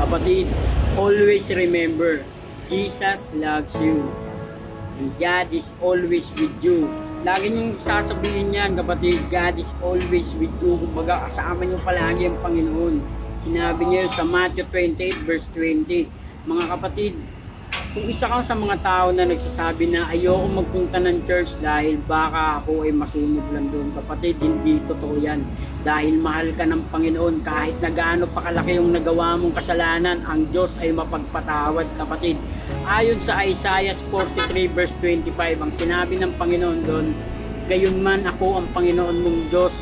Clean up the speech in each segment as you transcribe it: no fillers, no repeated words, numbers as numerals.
Kapatid, always remember, Jesus loves you. And God is always with you. Lagi niyong sasabihin yan, kapatid, God is always with you. Kumbaga, kasama niyo palagi ang Panginoon. Sinabi niya sa Matthew 28 verse 20. Mga kapatid, kung isa ka sa mga tao na nagsasabi na ayoko magpunta ng church dahil baka ako ay masunog lang doon, kapatid, hindi totoo yan. Dahil mahal ka ng Panginoon, kahit na gaano pa kalaki yung nagawa mong kasalanan, ang Diyos ay mapagpatawad, kapatid. Ayon sa Isaiah 43 verse 25, ang sinabi ng Panginoon doon, gayon man ako ang Panginoon mong Diyos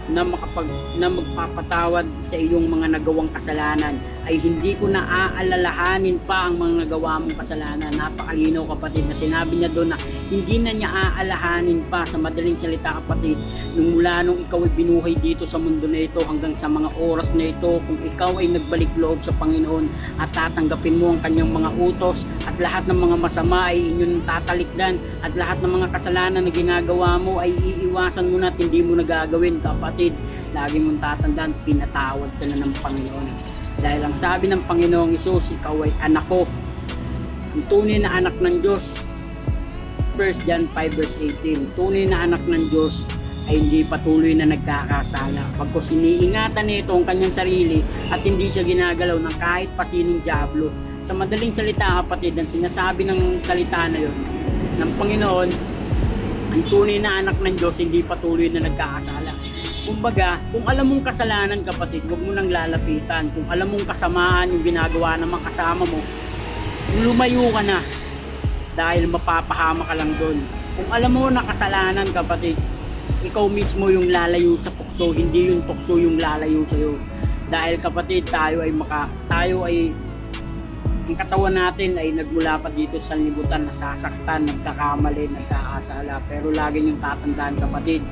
na magpapatawad sa iyong mga nagawang kasalanan, ay hindi ko na aalalahanin pa ang mga nagawa mong kasalanan. Napakalinaw, kapatid, na sinabi niya doon na hindi na niya aalahanin pa. Sa madaling salita, kapatid, mula nung ikaw ay binuhay dito sa mundo na ito hanggang sa mga oras na ito, kung ikaw ay nagbalik loob sa Panginoon at tatanggapin mo ang kanyang mga utos, at lahat ng mga masama ay inyong tatalikdan, at lahat ng mga kasalanan na ginagawa mo ay iiwasan mo na at hindi mo nagagawin, kapatid, lagi mong tatandaan, pinatawad ka na ng Panginoon. Dahil ang sabi ng Panginoong Hesus, ikaw ay anak ko, ang tunay na anak ng Diyos. 1 John 5 verse 18, tunay na anak ng Diyos ay hindi patuloy na nagkakasala pagkos iniingatan nito ang kanyang sarili at hindi siya ginagalaw ng kahit pasinong diablo. Sa madaling salita, kapatid, ang sinasabi ng salita na yun ng Panginoon, ang tunay na anak ng Diyos hindi patuloy na nagkakasala. Kumbaga, kung alam mong kasalanan, kapatid, huwag mo nang lalapitan. Kung alam mong kasamaan yung ginagawa ng mga kasama mo, lumayo ka na dahil mapapahama ka lang doon. Kung alam mo na kasalanan, kapatid, ikaw mismo yung lalayo sa tukso, hindi yung tukso yung lalayo sa'yo. Dahil, kapatid, tayo ay ang katawan natin ay nagmula pa dito sa libutan, nasasaktan, nagkakamali, nagkakasala. Pero lagi niyong tatandaan, kapatid,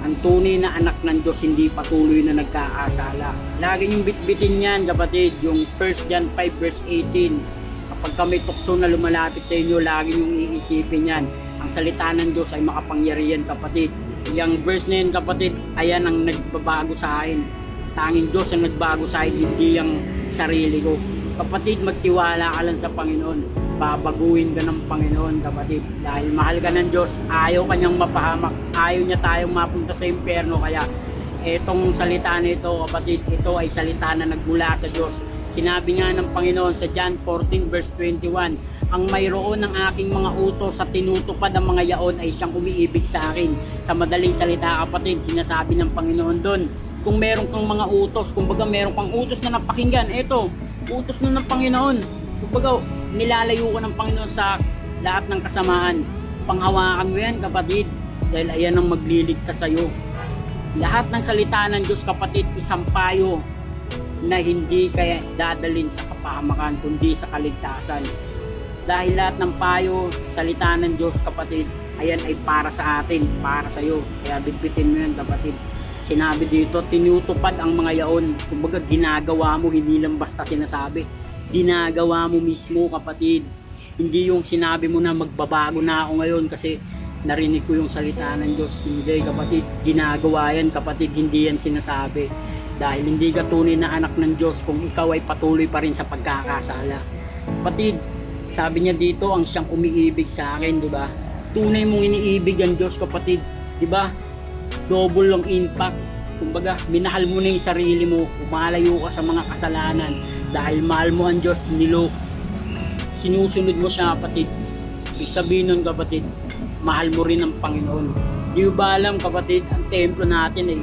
ang tunay na anak ng Diyos hindi patuloy na nagkakasala. Lagi niyong bitbitin yan, kapatid, yung 1 John 5 verse 18. Kapag kami tukso na lumalapit sa inyo, lagi niyong iisipin yan. Ang salita ng Diyos ay makapangyarihan, kapatid. Yung verse na yan, kapatid, ayan ang nagbabago sa akin. Tanging Diyos ang nagbago sa akin, hindi yung sarili ko. Kapatid, magtiwala ka lang sa Panginoon. Babaguhin ka ng Panginoon, kapatid. Dahil mahal ka ng Diyos, ayaw kanyang mapahamak, ayaw niya tayong mapunta sa impyerno. Kaya etong salita nito, kapatid, ito ay salita na nagmula sa Diyos. Sinabi nga ng Panginoon sa John 14 verse 21, ang mayroon ng aking mga utos sa tinutupad ang mga yaon ay siyang umiibig sa akin. Sa madaling salita, kapatid, sinasabi ng Panginoon doon, kung meron kang mga utos, kumbaga meron kang utos na napakinggan, ito, utos na ng Panginoon. Kumbaga, nilalayo ka ng Panginoon sa lahat ng kasamaan. Panghawakan mo yan, kapatid, dahil ayan ang magliligtas sa'yo. Lahat ng salita ng Diyos, kapatid, isang payo na hindi kaya dadalhin sa kapahamakan, kundi sa kaligtasan. Dahil lahat ng payo, salita ng Diyos, kapatid, ayan ay para sa atin, para sa'yo. Kaya bitbitin mo yan, kapatid. Sinabi dito, tinutupad ang mga yaon. Kumbaga, ginagawa mo, hindi lang basta sinasabi. Ginagawa mo mismo, kapatid. Hindi yung sinabi mo na magbabago na ako ngayon kasi narinig ko yung salita ng Diyos. Hindi, kapatid, ginagawa yan, kapatid, hindi yan sinasabi. Dahil hindi ka tunay na anak ng Diyos kung ikaw ay patuloy pa rin sa pagkakasala. Kapatid, sabi niya dito, ang siyang umiibig sa akin, di ba? Tunay mong iniibig ang Diyos, kapatid, di ba? Double ang impact. Kumbaga, minahal mo na yung sarili mo, umalayo ka sa mga kasalanan. Dahil mahal mo ang Diyos, sinusunod mo siya, kapatid. Ibig sabihin nun, kapatid, mahal mo rin ang Panginoon. Di ba alam, kapatid, ang templo natin ay,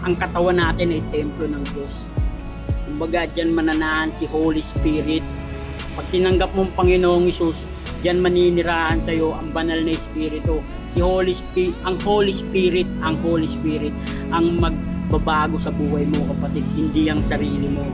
ang katawan natin ay templo ng Diyos. Kumbaga, dyan mananahan si Holy Spirit. Pag tinanggap mo ang Panginoong Hesus, dyan maninirahan sa iyo ang banal na Espiritu. Si Holy Spirit, ang Holy Spirit ang magbabago sa buhay mo, kapatid, hindi ang sarili mo.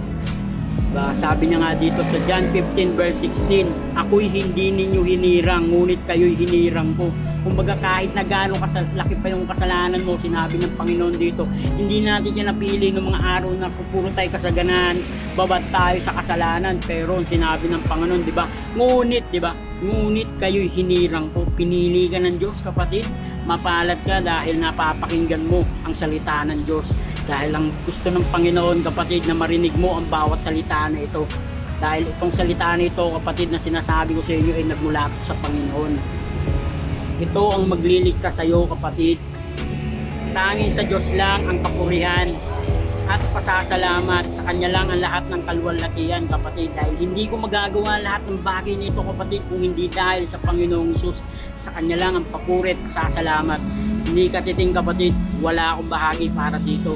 Sabi niya nga dito sa John 15 verse 16, ako'y hindi ninyo hinirang, ngunit kayo'y hinirang ko. Kumbaga, kahit na gaano laki pa yung kasalanan mo, sinabi ng Panginoon dito, hindi natin siya napili ng mga araw na puro tayo kasaganan, babad tayo sa kasalanan. Pero sinabi ng Panginoon, di ba? Ngunit, di ba? Ngunit kayo'y hinirang ko. Pinili ka ng Diyos, kapatid. Mapalad ka dahil napapakinggan mo ang salita ng Diyos. Dahil ang gusto ng Panginoon, kapatid, na marinig mo ang bawat salita na ito. Dahil itong salita na ito, kapatid, na sinasabi ko sa inyo ay nagmula sa Panginoon. Ito ang magliligtas sa iyo, kapatid. Tanging sa Diyos lang ang kapurihan at pasasalamat. Sa Kanya lang ang lahat ng kaluwalhatian, kapatid. Dahil hindi ko magagawa lahat ng bagay nito, kapatid, kung hindi dahil sa Panginoong Hesus. Sa Kanya lang ang papuri at pasasalamat. Hindi katiting, kapatid, wala akong bahagi para dito.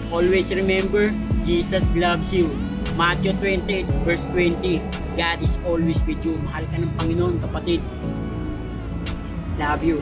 Always remember, Jesus loves you. Matthew 28 verse 20. God is always with you. Mahal ka ng Panginoon, kapatid. Love you.